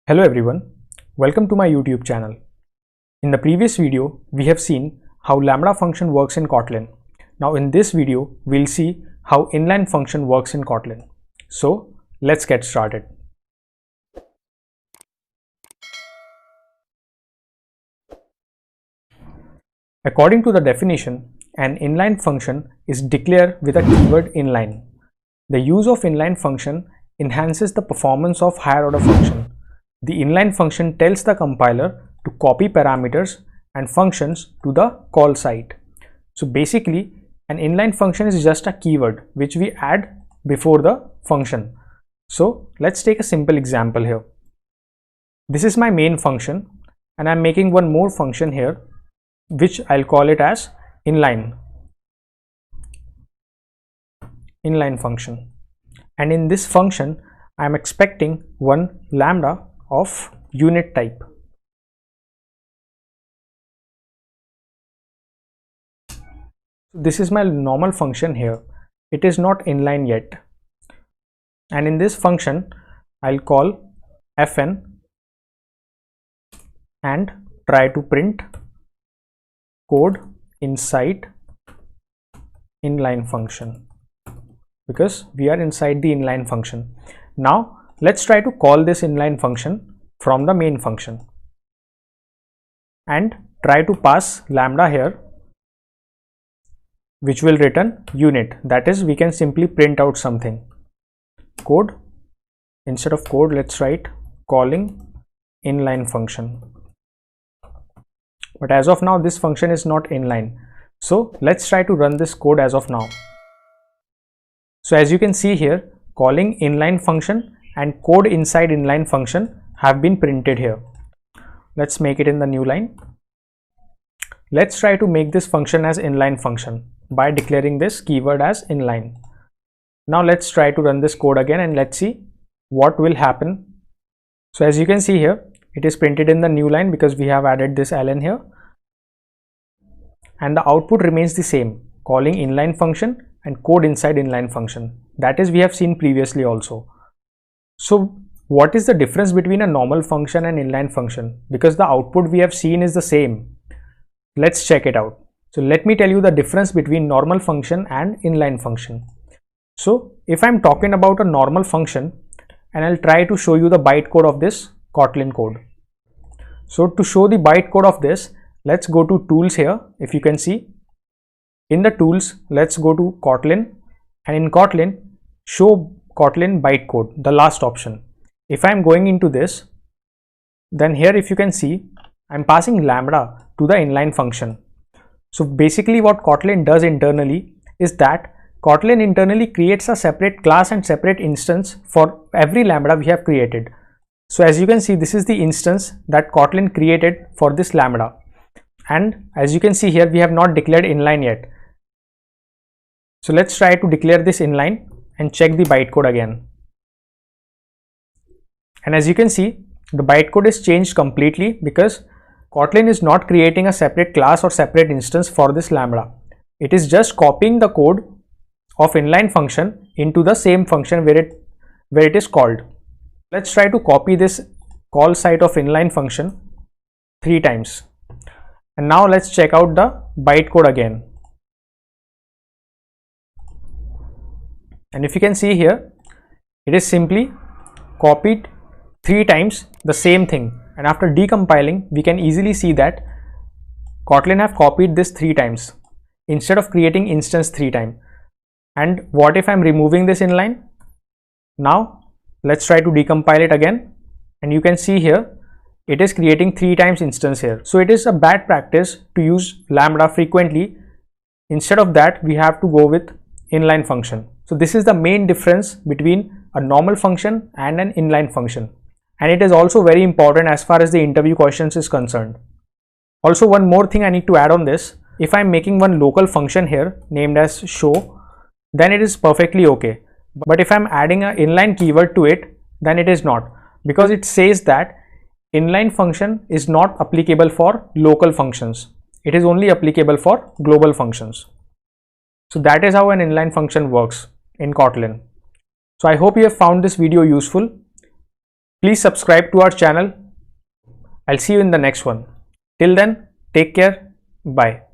Hello everyone, welcome to my YouTube channel. In the previous video, we have seen how Lambda function works in Kotlin. Now in this video, we'll see how inline function works in Kotlin. So let's get started. According to the definition, an inline function is declared with a keyword inline. The use of inline function enhances the performance of higher order function. The inline function tells the compiler to copy parameters and functions to the call site. So basically, an inline function is just a keyword which we add before the function. So let's take a simple example here. This is my main function and I'm making one more function here which I'll call it as inline function. And in this function, I'm expecting one lambda of unit type. This is my normal function here. It is not inline yet. And in this function, I'll call fn and try to print code inside inline function because we are inside the inline function. Now let's try to call this inline function from the main function and try to pass lambda here which will return unit. That is, we can simply print out something. Code, instead of code, let's write calling inline function. But as of now, this function is not inline. So let's try to run this code as of now. So as you can see here, calling inline function and code inside inline function have been printed here. Let's make it in the new line. Let's try to make this function as inline function by declaring this keyword as inline. Now let's try to run this code again and let's see what will happen. So as you can see here, it is printed in the new line because we have added this ln here. And the output remains the same, calling inline function and code inside inline function. That is, we have seen previously also. So what is the difference between a normal function and inline function? Because the output we have seen is the same. Let's check it out. So let me tell you the difference between normal function and inline function. So if I'm talking about a normal function, and I'll try to show you the bytecode of this Kotlin code. So to show the bytecode of this, let's go to tools here. If you can see in the tools, let's go to Kotlin, and in Kotlin, show Kotlin bytecode, the last option. If I'm going into this, then here if you can see, I'm passing lambda to the inline function. So basically what Kotlin does internally is that Kotlin internally creates a separate class and separate instance for every lambda we have created. So as you can see, this is the instance that Kotlin created for this lambda. And as you can see here, we have not declared inline yet. So let's try to declare this inline and check the bytecode again. And as you can see, the bytecode is changed completely because Kotlin is not creating a separate class or separate instance for this lambda. It is just copying the code of inline function into the same function where it is called. Let's try to copy this call site of inline function 3 times. And now let's check out the bytecode again. And if you can see here, it is simply copied 3 times the same thing. And after decompiling, we can easily see that Kotlin have copied this 3 times instead of creating instance 3 times. And what if I'm removing this inline? Now let's try to decompile it again. And you can see here, it is creating 3 times instance here. So it is a bad practice to use lambda frequently. Instead of that, we have to go with inline function. So this is the main difference between a normal function and an inline function. And it is also very important as far as the interview questions is concerned. Also, one more thing I need to add on this. If I'm making one local function here named as show, then it is perfectly okay. But if I'm adding an inline keyword to it, then it is not, because it says that inline function is not applicable for local functions. It is only applicable for global functions. So that is how an inline function works in Kotlin. So I hope you have found this video useful. Please subscribe to our channel. I'll see you in the next one. Till then, take care. Bye.